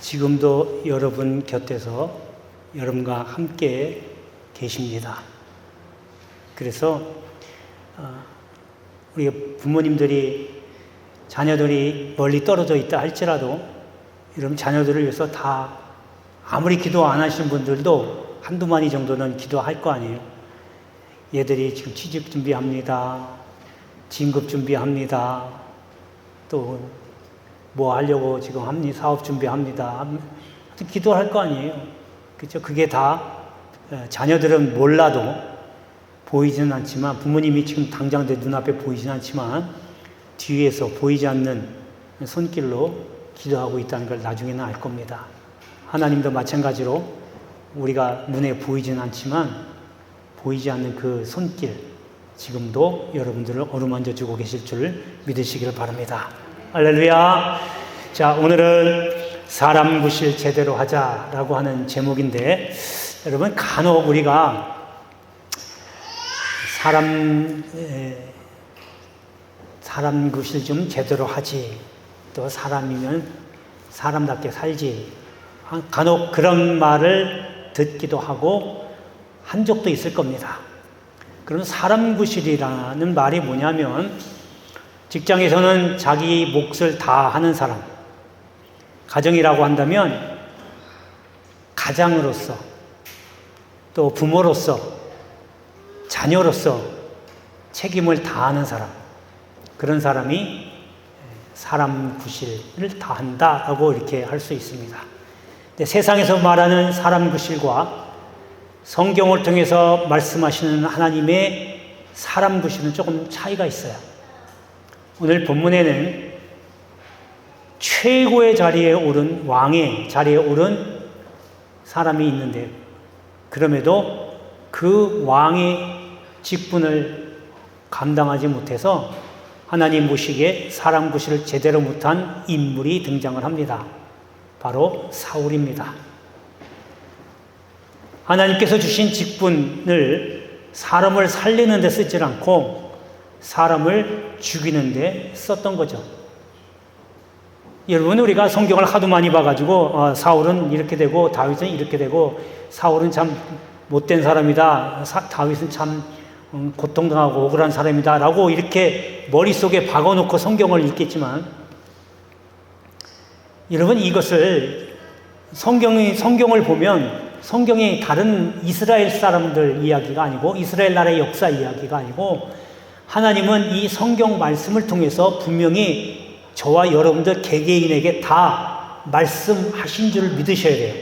지금도 여러분 곁에서 여러분과 함께 계십니다. 그래서 우리 부모님들이 자녀들이 멀리 떨어져 있다 할지라도 여러분 자녀들을 위해서 다 아무리 기도 안 하시는 분들도 한두 마디 정도는 기도할 거 아니에요. 얘들이 지금 취직 준비합니다. 진급 준비합니다. 또 뭐 하려고 지금 합니다. 사업 준비합니다. 기도할 거 아니에요. 그렇죠? 그게 다 자녀들은 몰라도 보이지는 않지만 부모님이 지금 당장 내 눈앞에 보이지는 않지만 뒤에서 보이지 않는 손길로 기도하고 있다는 걸 나중에는 알 겁니다. 하나님도 마찬가지로 우리가 눈에 보이지는 않지만 보이지 않는 그 손길 지금도 여러분들을 어루만져 주고 계실 줄 믿으시기를 바랍니다. 할렐루야. 자, 오늘은 사람 구실 제대로 하자라고 하는 제목인데 여러분 간혹 우리가 사람 구실 좀 제대로 하지, 또 사람이면 사람답게 살지, 간혹 그런 말을 듣기도 하고 한 적도 있을 겁니다. 그럼 사람 구실이라는 말이 뭐냐면 직장에서는 자기 몫을 다 하는 사람, 가정이라고 한다면 가장으로서 또 부모로서 자녀로서 책임을 다하는 사람, 그런 사람이 사람 구실을 다한다라고 이렇게 할 수 있습니다. 근데 세상에서 말하는 사람 구실과 성경을 통해서 말씀하시는 하나님의 사람 구실은 조금 차이가 있어요. 오늘 본문에는 최고의 자리에 오른, 왕의 자리에 오른 사람이 있는데 그럼에도 그 왕의 직분을 감당하지 못해서 하나님 보시기에 사람 구실을 제대로 못한 인물이 등장을 합니다. 바로 사울입니다. 하나님께서 주신 직분을 사람을 살리는 데 쓰지 않고 사람을 죽이는 데 썼던 거죠. 여러분, 우리가 성경을 하도 많이 봐가지고 사울은 이렇게 되고 다윗은 이렇게 되고 사울은 참 못된 사람이다, 다윗은 참 고통당하고 억울한 사람이다 라고 이렇게 머릿속에 박아놓고 성경을 읽겠지만 여러분, 이것을 성경을 보면 성경이 다른 이스라엘 사람들 이야기가 아니고 이스라엘 나라의 역사 이야기가 아니고 하나님은 이 성경 말씀을 통해서 분명히 저와 여러분들 개개인에게 다 말씀하신 줄 믿으셔야 돼요.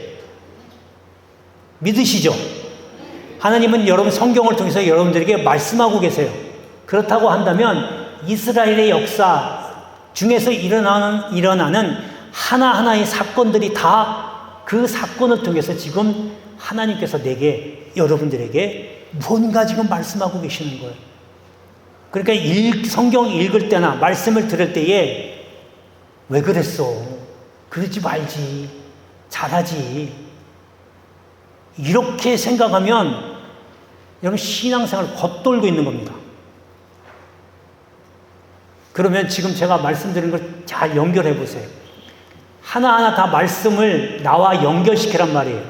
믿으시죠? 하나님은 여러분 성경을 통해서 여러분들에게 말씀하고 계세요. 그렇다고 한다면 이스라엘의 역사 중에서 일어나는 하나하나의 사건들이 다 그 사건을 통해서 지금 하나님께서 내게, 여러분들에게 뭔가 지금 말씀하고 계시는 거예요. 그러니까 성경 읽을 때나 말씀을 들을 때에 왜 그랬어? 그러지 말지. 잘하지. 이렇게 생각하면 여러분 신앙생활을 겉돌고 있는 겁니다. 그러면 지금 제가 말씀드린 걸 잘 연결해 보세요. 하나하나 다 말씀을 나와 연결시키란 말이에요.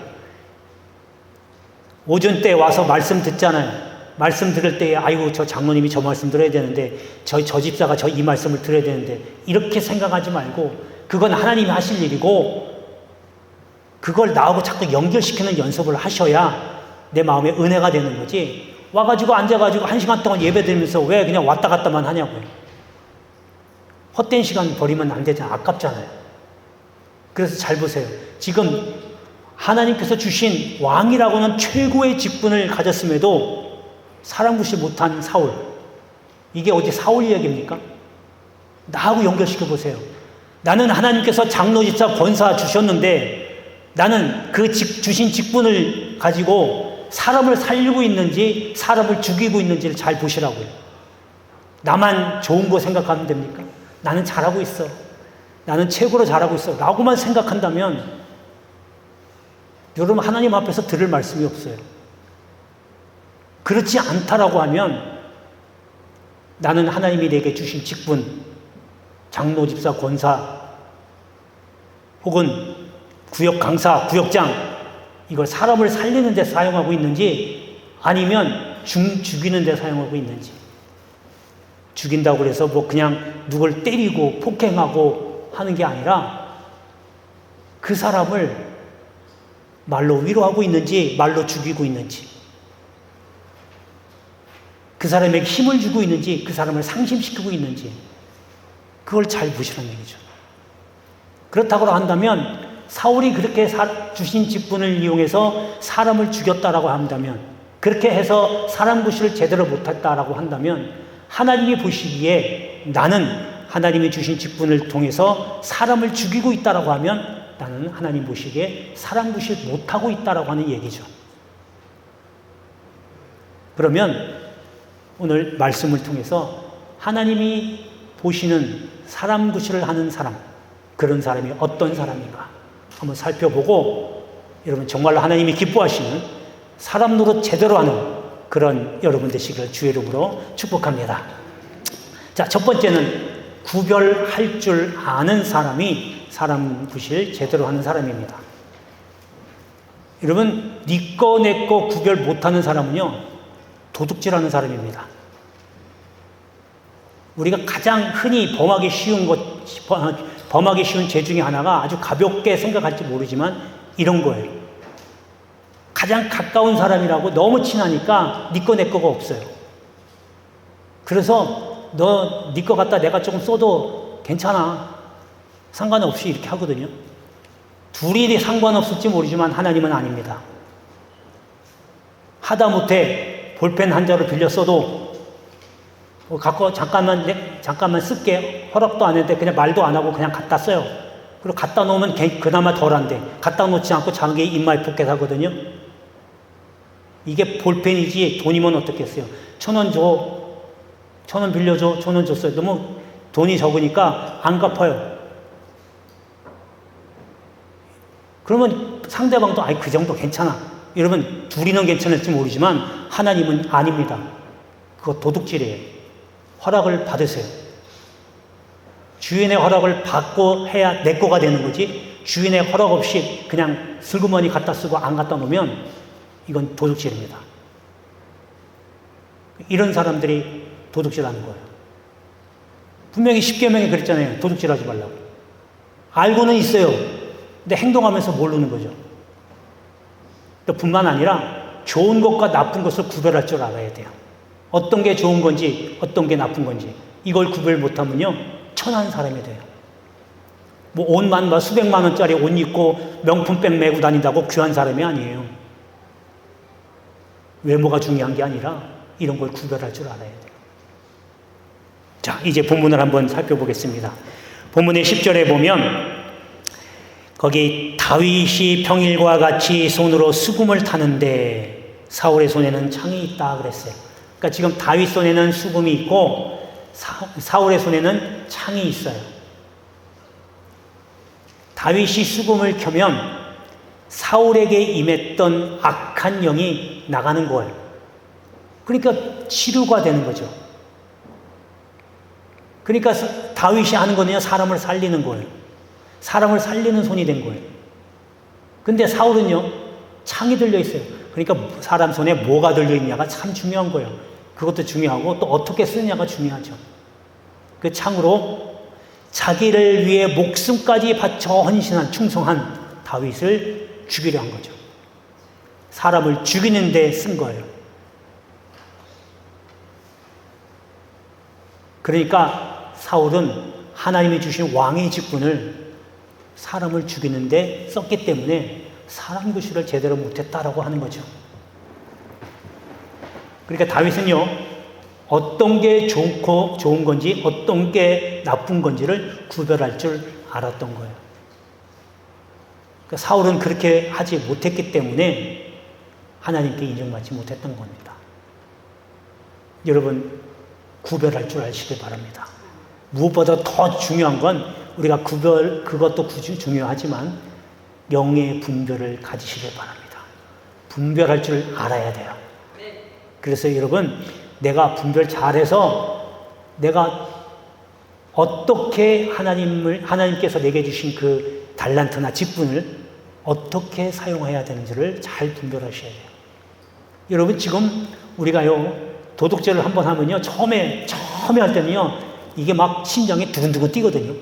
오전 때 와서 말씀 듣잖아요. 말씀 들을 때에 아이고 저 장로님이 저 말씀 들어야 되는데 저 집사가 이 말씀을 들어야 되는데 이렇게 생각하지 말고 그건 하나님이 하실 일이고 그걸 나하고 자꾸 연결시키는 연습을 하셔야 내 마음에 은혜가 되는 거지. 와가지고 앉아가지고 1시간 동안 예배 드리면서 왜 그냥 왔다 갔다만 하냐고요. 헛된 시간 버리면 안 되잖아요. 아깝잖아요. 그래서 잘 보세요. 지금 하나님께서 주신 왕이라고는 최고의 직분을 가졌음에도 사람 구실 못한 사울. 이게 어디 사울 이야기입니까? 나하고 연결시켜 보세요. 나는 하나님께서 장로, 집사, 권사 주셨는데 나는 그 주신 직분을 가지고 사람을 살리고 있는지 사람을 죽이고 있는지를 잘 보시라고요. 나만 좋은 거 생각하면 됩니까? 나는 잘하고 있어. 나는 최고로 잘하고 있어. 라고만 생각한다면 여러분 하나님 앞에서 들을 말씀이 없어요. 그렇지 않다라고 하면 나는 하나님이 내게 주신 직분, 장로, 집사, 권사 혹은 구역 강사, 구역장, 이걸 사람을 살리는 데 사용하고 있는지 아니면 죽이는 데 사용하고 있는지. 죽인다고 그래서 뭐 그냥 누굴 때리고 폭행하고 하는 게 아니라 그 사람을 말로 위로하고 있는지 말로 죽이고 있는지, 그 사람에게 힘을 주고 있는지 그 사람을 상심시키고 있는지, 그걸 잘 보시라는 얘기죠. 그렇다고 한다면 사울이 그렇게 주신 직분을 이용해서 사람을 죽였다라고 한다면, 그렇게 해서 사람 구실을 제대로 못했다라고 한다면, 하나님이 보시기에 나는 하나님이 주신 직분을 통해서 사람을 죽이고 있다라고 하면 나는 하나님 보시기에 사람 구실 못하고 있다라고 하는 얘기죠. 그러면 오늘 말씀을 통해서 하나님이 보시는 사람 구실을 하는 사람, 그런 사람이 어떤 사람인가 한번 살펴보고, 여러분 정말로 하나님이 기뻐하시는 사람 노릇 제대로 하는 그런 여러분 되시기를 주의 이름으로 축복합니다. 자, 첫 번째는 구별할 줄 아는 사람이 사람 구실 제대로 하는 사람입니다. 여러분, 네 거 내 거 구별 못하는 사람은요, 도둑질하는 사람입니다. 우리가 가장 흔히 범하기 쉬운 죄 중에 하나가, 아주 가볍게 생각할지 모르지만 이런 거예요. 가장 가까운 사람이라고 너무 친하니까 네 거 내 거가 없어요. 그래서 너 네 거 갖다 내가 조금 써도 괜찮아, 상관없이 이렇게 하거든요. 둘이 상관없을지 모르지만 하나님은 아닙니다. 하다못해 볼펜 한 자루 빌려 써도 갖고 잠깐만 쓸게 허락도 안 했는데 그냥 말도 안 하고 그냥 갖다 써요. 그리고 갖다 놓으면 그나마 덜한데 갖다 놓지 않고 자기 입마에 포켓 하거든요. 이게 볼펜이지 돈이면 어떻겠어요. 1,000원 줘, 1,000원 빌려줘, 1,000원 줬어요. 너무 돈이 적으니까 안 갚아요. 그러면 상대방도 아이 그 정도 괜찮아. 여러분, 둘이는 괜찮을지 모르지만 하나님은 아닙니다. 그거 도둑질이에요. 허락을 받으세요. 주인의 허락을 받고 해야 내 거가 되는 거지, 주인의 허락 없이 그냥 슬그머니 갖다 쓰고 안 갖다 놓으면 이건 도둑질입니다. 이런 사람들이 도둑질하는 거예요. 분명히 십계명에 그랬잖아요. 도둑질하지 말라고. 알고는 있어요. 근데 행동하면서 모르는 거죠. 뿐만 아니라 좋은 것과 나쁜 것을 구별할 줄 알아야 돼요. 어떤 게 좋은 건지 어떤 게 나쁜 건지 이걸 구별 못하면요, 천한 사람이 돼요. 뭐 옷만 수백만 원짜리 옷 입고 명품백 메고 다닌다고 귀한 사람이 아니에요. 외모가 중요한 게 아니라 이런 걸 구별할 줄 알아야 돼요. 자, 이제 본문을 한번 살펴보겠습니다. 본문의 10절에 보면 거기 다윗이 평일과 같이 손으로 수금을 타는데 사울의 손에는 창이 있다 그랬어요. 그러니까 지금 다윗 손에는 수금이 있고 사울의 손에는 창이 있어요. 다윗이 수금을 켜면 사울에게 임했던 악한 영이 나가는 거예요. 그러니까 치료가 되는 거죠. 그러니까 다윗이 하는 거는요, 사람을 살리는 거예요. 사람을 살리는 손이 된 거예요. 근데 사울은요, 창이 들려 있어요. 그러니까 사람 손에 뭐가 들려 있냐가 참 중요한 거예요. 그것도 중요하고 또 어떻게 쓰느냐가 중요하죠. 그 창으로 자기를 위해 목숨까지 바쳐 헌신한 충성한 다윗을 죽이려 한 거죠. 사람을 죽이는 데 쓴 거예요. 그러니까 사울은 하나님이 주신 왕의 직분을 사람을 죽이는 데 썼기 때문에 사람 구실을 제대로 못했다라고 하는 거죠. 그러니까 다윗은요, 어떤 게 좋은 건지 어떤 게 나쁜 건지를 구별할 줄 알았던 거예요. 그러니까 사울은 그렇게 하지 못했기 때문에 하나님께 인정받지 못했던 겁니다. 여러분, 구별할 줄 아시길 바랍니다. 무엇보다 더 중요한 건 우리가 그것도 중요하지만 영의 분별을 가지시길 바랍니다. 분별할 줄 알아야 돼요. 그래서 여러분, 내가 분별 잘해서 내가 어떻게 하나님께서 내게 주신 그 달란트나 직분을 어떻게 사용해야 되는지를 잘 분별하셔야 돼요. 여러분, 지금 우리가요, 도둑질을 한번 하면요, 처음에 할 때는요, 이게 막 심장이 두근두근 뛰거든요.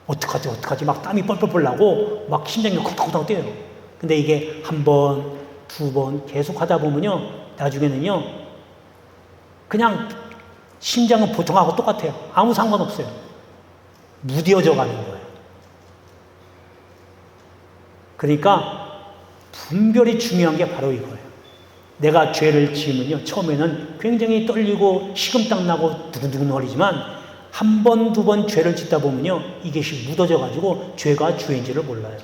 어떡하지? 막 땀이 뻘뻘 나고, 막 심장이 쿵쿵쿵 뛰어요. 근데 이게 한 번, 두 번 계속 하다 보면요, 나중에는요, 그냥 심장은 보통하고 똑같아요. 아무 상관없어요. 무뎌져 가는 거예요. 그러니까 분별이 중요한 게 바로 이거예요. 내가 죄를 지으면요, 처음에는 굉장히 떨리고 식은땀 나고 두근두근 거리지만 한 번, 두 번 죄를 짓다 보면요, 이것이 묻어져 가지고 죄가 죄인지를 몰라요.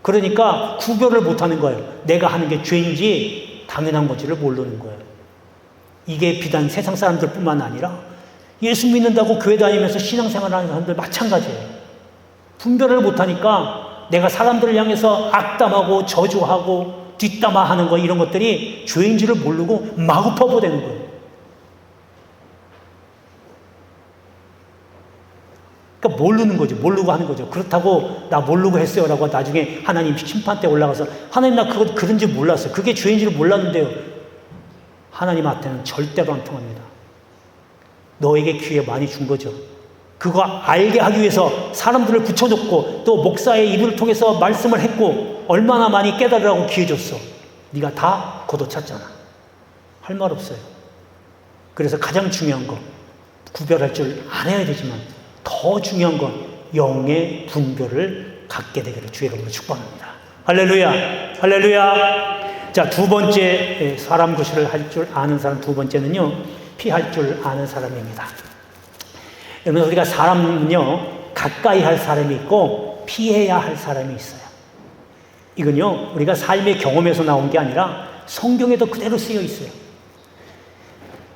그러니까 구별을 못하는 거예요. 내가 하는 게 죄인지 당연한 건지를 모르는 거예요. 이게 비단 세상 사람들뿐만 아니라 예수 믿는다고 교회 다니면서 신앙생활하는 사람들 마찬가지예요. 분별을 못하니까 내가 사람들을 향해서 악담하고 저주하고 뒷담화하는 거, 이런 것들이 죄인지를 모르고 마구 퍼부대는 거예요. 그러니까 모르는 거죠. 모르고 하는 거죠. 그렇다고 나 모르고 했어요 라고 나중에 하나님 심판 때 올라가서 하나님 나 그런지 몰랐어요. 그게 죄인지를 몰랐는데요. 하나님한테는 절대로 안 통합니다. 너에게 기회 많이 준 거죠. 그거 알게 하기 위해서 사람들을 붙여줬고 또 목사의 입을 통해서 말씀을 했고 얼마나 많이 깨달으라고 기회 줬어. 네가 다 걷어찼잖아. 할 말 없어요. 그래서 가장 중요한 거, 구별할 줄 알아야 되지만 더 중요한 건 영의 분별을 갖게 되기를 주의 이름으로 축복합니다. 할렐루야, 할렐루야. 자, 두 번째, 사람 구실을 할 줄 아는 사람, 두 번째는요, 피할 줄 아는 사람입니다. 여러분, 우리가 사람은요, 가까이 할 사람이 있고 피해야 할 사람이 있어요. 이건요, 우리가 삶의 경험에서 나온 게 아니라 성경에도 그대로 쓰여 있어요.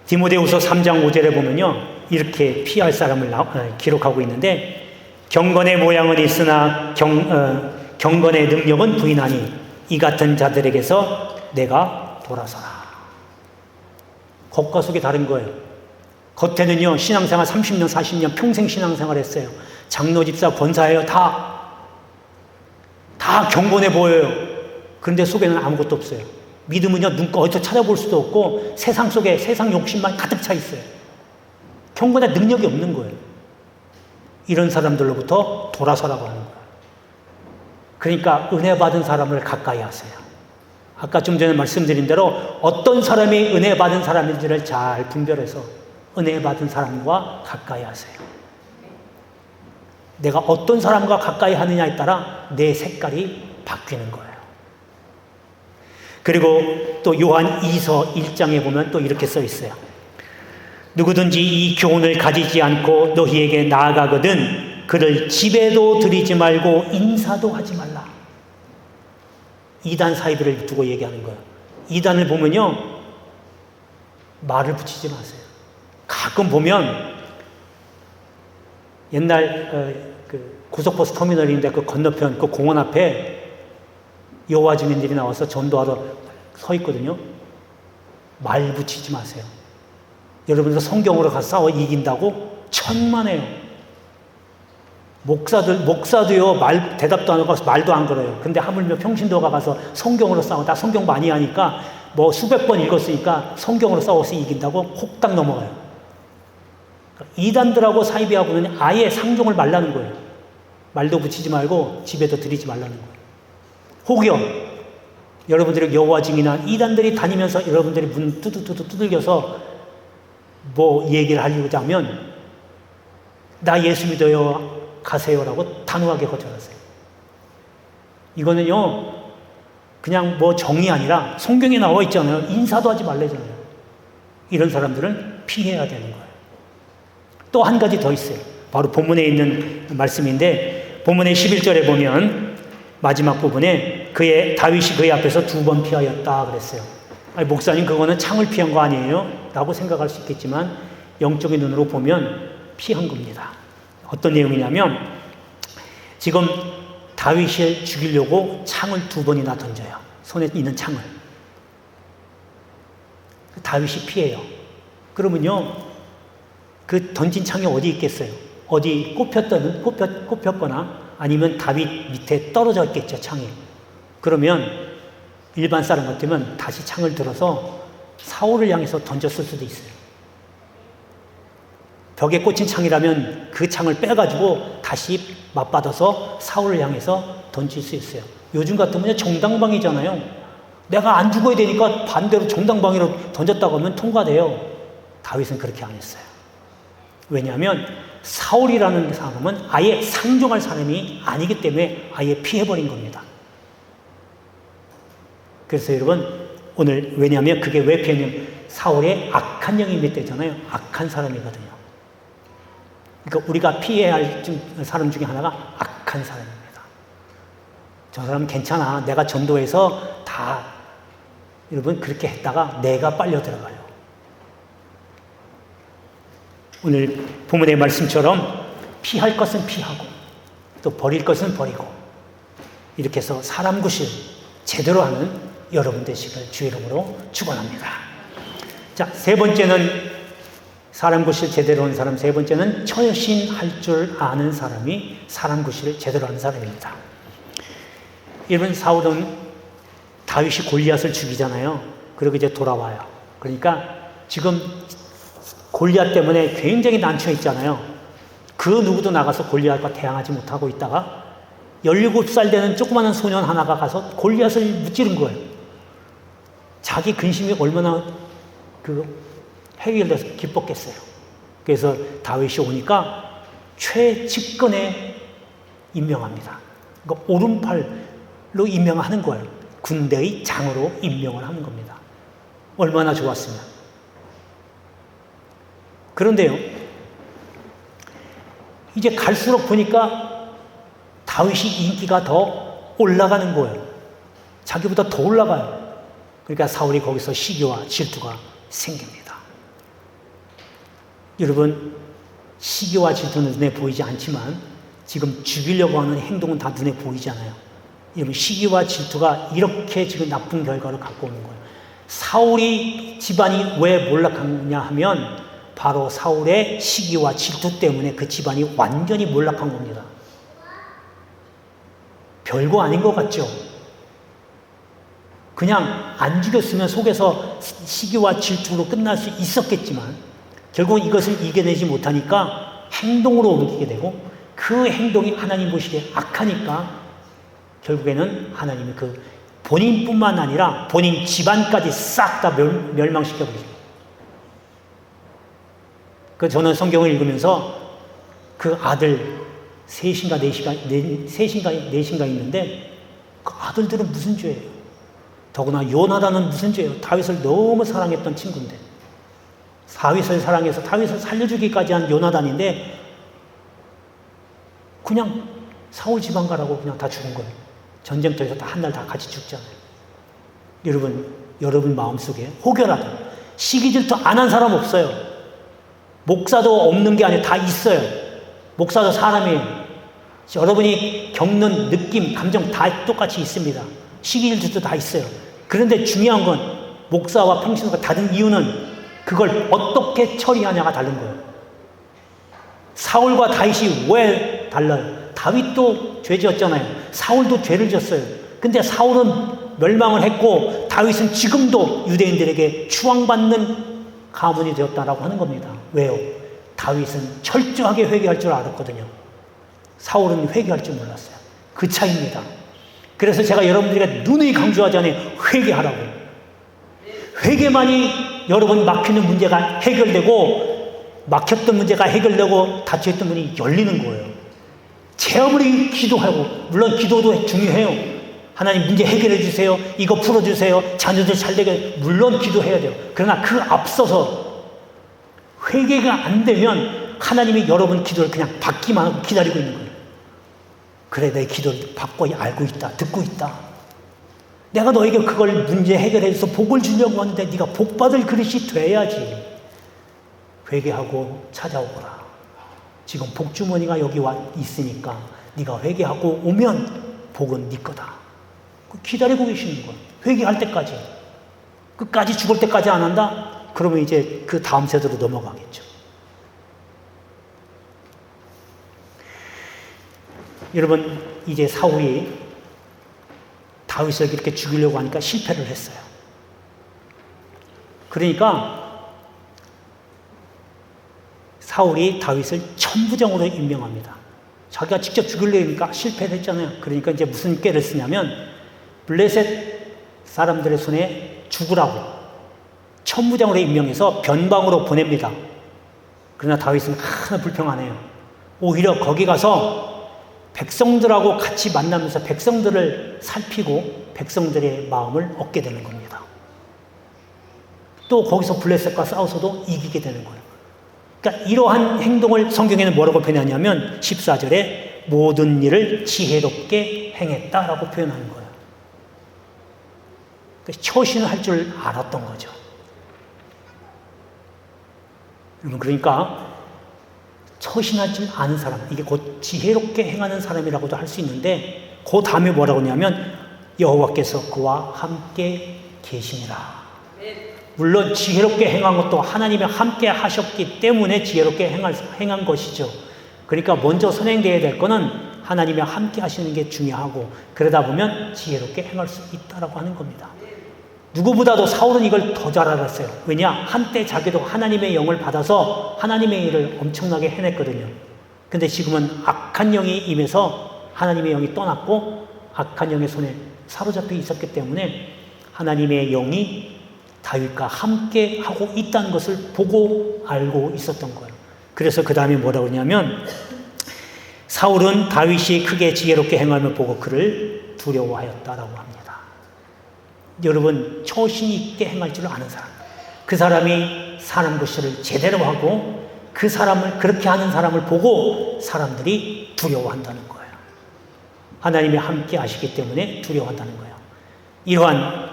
디모데후서 3장 5절에 보면요, 이렇게 피할 사람을 기록하고 있는데, 경건의 모양은 있으나 경건의 능력은 부인하니 이 같은 자들에게서 내가 돌아서라. 겉과 속이 다른 거예요. 겉에는요, 신앙생활 30년, 40년 평생 신앙생활 했어요. 장로, 집사, 권사예요. 다 경건해 보여요. 그런데 속에는 아무것도 없어요. 믿음은요, 눈과 어디서 찾아볼 수도 없고 세상 속에 세상 욕심만 가득 차 있어요. 경건의 능력이 없는 거예요. 이런 사람들로부터 돌아서라고 하는 거예요. 그러니까 은혜 받은 사람을 가까이 하세요. 아까 좀 전에 말씀드린 대로 어떤 사람이 은혜 받은 사람인지를 잘 분별해서 은혜 받은 사람과 가까이 하세요. 내가 어떤 사람과 가까이 하느냐에 따라 내 색깔이 바뀌는 거예요. 그리고 또 요한 2서 1장에 보면 또 이렇게 써 있어요. 누구든지 이 교훈을 가지지 않고 너희에게 나아가거든 그를 집에도 들이지 말고 인사도 하지 말라. 이단 사이비를 두고 얘기하는 거예요. 이단을 보면요, 말을 붙이지 마세요. 가끔 보면 옛날 그 고속버스 터미널인데 그 건너편 그 공원 앞에 여호와 증인들이 나와서 전도하러 서 있거든요. 말 붙이지 마세요. 여러분들 성경으로 가서 싸워 이긴다고 천만에요. 목사도요, 대답도 안 하고 말도 안 걸어요. 근데 하물며 평신도가 가서 성경으로 싸워. 나 성경 많이 하니까 뭐 수백 번 읽었으니까 성경으로 싸워서 이긴다고 혹딱 넘어가요. 이단들하고 사이비하고는 아예 상종을 말라는 거예요. 말도 붙이지 말고 집에도 들이지 말라는 거예요. 혹여 여러분들이 여호와 증인한 이단들이 다니면서 여러분들이 문 두들겨서 뭐 얘기를 하려고 하면 나 예수 믿어요 가세요라고 단호하게 거절하세요. 이거는요, 그냥 뭐 정이 아니라 성경에 나와 있잖아요. 인사도 하지 말래잖아요. 이런 사람들은 피해야 되는 거예요. 또 한 가지 더 있어요. 바로 본문에 있는 말씀인데, 본문의 11절에 보면 마지막 부분에 다윗이 그의 앞에서 2번 피하였다 그랬어요. 아니, 목사님 그거는 창을 피한 거 아니에요? 라고 생각할 수 있겠지만 영적인 눈으로 보면 피한 겁니다. 어떤 내용이냐면, 지금 다윗을 죽이려고 창을 2번이나 던져요. 손에 있는 창을. 다윗이 피해요. 그러면요, 그 던진 창이 어디 있겠어요? 어디 꼽혔거나 아니면 다윗 밑에 떨어져 있겠죠, 창이. 그러면 일반 사람 같으면 다시 창을 들어서 사울을 향해서 던졌을 수도 있어요. 벽에 꽂힌 창이라면 그 창을 빼가지고 다시 맞받아서 사울을 향해서 던질 수 있어요. 요즘 같으면 정당방위잖아요. 내가 안 죽어야 되니까 반대로 정당방위로 던졌다고 하면 통과돼요. 다윗은 그렇게 안 했어요. 왜냐하면 사울이라는 사람은 아예 상종할 사람이 아니기 때문에 아예 피해버린 겁니다. 그래서 여러분, 오늘 왜냐하면 그게 왜 피했냐면 사울의 악한 영이 맺대잖아요. 악한 사람이거든요. 그러니까 우리가 피해야 할 사람 중에 하나가 악한 사람입니다. 저 사람은 괜찮아. 내가 전도해서 다 여러분 그렇게 했다가 내가 빨려 들어가요. 오늘 본문의 말씀처럼 피할 것은 피하고 또 버릴 것은 버리고 이렇게 해서 사람 구실 제대로 하는 여러분 되시길 주의 이름으로 축원합니다. 자, 세 번째는 사람 구실 제대로 하는 사람, 세 번째는 처신할 줄 아는 사람이 사람 구실을 제대로 하는 사람입니다. 여러분, 사울은 다윗이 골리앗을 죽이잖아요. 그리고 이제 돌아와요. 그러니까 지금 골리앗 때문에 굉장히 난처해 있잖아요. 그 누구도 나가서 골리앗과 대항하지 못하고 있다가 17살 되는 조그마한 소년 하나가 가서 골리앗을 무찌른 거예요. 자기 근심이 얼마나 해결돼서 기뻤겠어요. 그래서 다윗이 오니까 최측근에 임명합니다. 그러니까 오른팔로 임명하는 거예요. 군대의 장으로 임명을 하는 겁니다. 얼마나 좋았으면. 그런데요, 이제 갈수록 보니까 다윗이 인기가 더 올라가는 거예요. 자기보다 더 올라가요. 그러니까 사울이 거기서 시기와 질투가 생깁니다. 여러분, 시기와 질투는 눈에 보이지 않지만 지금 죽이려고 하는 행동은 다 눈에 보이잖아요. 여러분, 시기와 질투가 이렇게 지금 나쁜 결과를 갖고 오는 거예요. 사울이 집안이 왜 몰락하냐 하면 바로 사울의 시기와 질투 때문에 그 집안이 완전히 몰락한 겁니다. 별거 아닌 것 같죠? 그냥 안 죽였으면 속에서 시기와 질투로 끝날 수 있었겠지만 결국 이것을 이겨내지 못하니까 행동으로 옮기게 되고 그 행동이 하나님 보시기에 악하니까 결국에는 하나님이 그 본인뿐만 아니라 본인 집안까지 싹 다 멸망시켜버리죠. 저는 성경을 읽으면서 그 아들 셋인가 넷인가 있는데 그 아들들은 무슨 죄예요? 더구나 요나단은 무슨 죄예요? 다윗을 너무 사랑했던 친구인데 다윗을 사랑해서 다윗을 살려주기까지 한 요나단인데 그냥 사울 집안 가라고 그냥 다 죽은 거예요. 전쟁터에서 다 한 날 다 같이 죽잖아요. 여러분 마음속에 혹여라도 시기 질투 안 한 사람 없어요. 목사도 없는 게 아니라 다 있어요. 목사도 사람이에요. 여러분이 겪는 느낌, 감정 다 똑같이 있습니다. 시기 질투도 다 있어요. 그런데 중요한 건 목사와 평신도가 다른 이유는 그걸 어떻게 처리하냐가 다른 거예요. 사울과 다윗이 왜 달라요? 다윗도 죄 지었잖아요. 사울도 죄를 지었어요. 근데 사울은 멸망을 했고 다윗은 지금도 유대인들에게 추앙받는 가문이 되었다라고 하는 겁니다. 왜요? 다윗은 철저하게 회개할 줄 알았거든요. 사울은 회개할 줄 몰랐어요. 그 차이입니다. 그래서 제가 여러분들에게 누누이 강조하잖아요. 회개하라고. 회개만이 여러분 막히는 문제가 해결되고 막혔던 문제가 해결되고 닫혀있던 문이 열리는 거예요. 아무리 기도하고 물론 기도도 중요해요. 하나님 문제 해결해 주세요. 이거 풀어주세요. 자녀들 잘 되게 물론 기도해야 돼요. 그러나 그 앞서서 회개가 안 되면 하나님이 여러분 기도를 그냥 받기만 하고 기다리고 있는 거예요. 그래, 내 기도를 받고 알고 있다. 듣고 있다. 내가 너에게 그걸 문제 해결해서 복을 주려고 하는데 네가 복받을 그릇이 돼야지. 회개하고 찾아오거라. 지금 복주머니가 여기 와 있으니까 네가 회개하고 오면 복은 네 거다. 기다리고 계시는 거예요. 회개할 때까지. 끝까지 죽을 때까지 안 한다? 그러면 이제 그 다음 세대로 넘어가겠죠. 여러분, 이제 사울이 다윗을 이렇게 죽이려고 하니까 실패를 했어요. 그러니까 사울이 다윗을 천부장으로 임명합니다. 자기가 직접 죽이려니까 실패를 했잖아요. 그러니까 이제 무슨 꾀를 쓰냐면 블레셋 사람들의 손에 죽으라고 천부장으로 임명해서 변방으로 보냅니다. 그러나 다윗은 하나 불평하네요. 오히려 거기 가서 백성들하고 같이 만나면서 백성들을 살피고 백성들의 마음을 얻게 되는 겁니다. 또 거기서 블레셋과 싸워서도 이기게 되는 거예요. 그러니까 이러한 행동을 성경에는 뭐라고 표현하냐면 14절에 모든 일을 지혜롭게 행했다라고 표현하는 거예요. 처신을 할 줄 알았던 거죠. 그러니까 처신할 줄 아는 사람, 이게 곧 지혜롭게 행하는 사람이라고도 할 수 있는데 그 다음에 뭐라고 하냐면 여호와께서 그와 함께 계시니라. 물론 지혜롭게 행한 것도 하나님이 함께 하셨기 때문에 지혜롭게 행한 것이죠. 그러니까 먼저 선행되어야 될 거는 하나님이 함께 하시는 게 중요하고 그러다 보면 지혜롭게 행할 수 있다라고 하는 겁니다. 누구보다도 사울은 이걸 더 잘 알았어요. 왜냐? 한때 자기도 하나님의 영을 받아서 하나님의 일을 엄청나게 해냈거든요. 근데 지금은 악한 영이 임해서 하나님의 영이 떠났고 악한 영의 손에 사로잡혀 있었기 때문에 하나님의 영이 다윗과 함께 하고 있다는 것을 보고 알고 있었던 거예요. 그래서 그 다음에 뭐라고 하냐면 사울은 다윗이 크게 지혜롭게 행함을 보고 그를 두려워하였다라고 합니다. 여러분, 처신 있게 행할 줄 아는 사람, 그 사람이 사는 것을 제대로 하고 그 사람을 그렇게 하는 사람을 보고 사람들이 두려워한다는 거예요. 하나님이 함께 하시기 때문에 두려워한다는 거예요. 이러한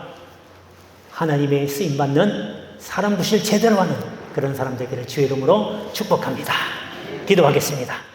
하나님의 쓰임받는 사람 구실 제대로 하는 그런 사람 되기를 주의 이름으로 축복합니다. 기도하겠습니다.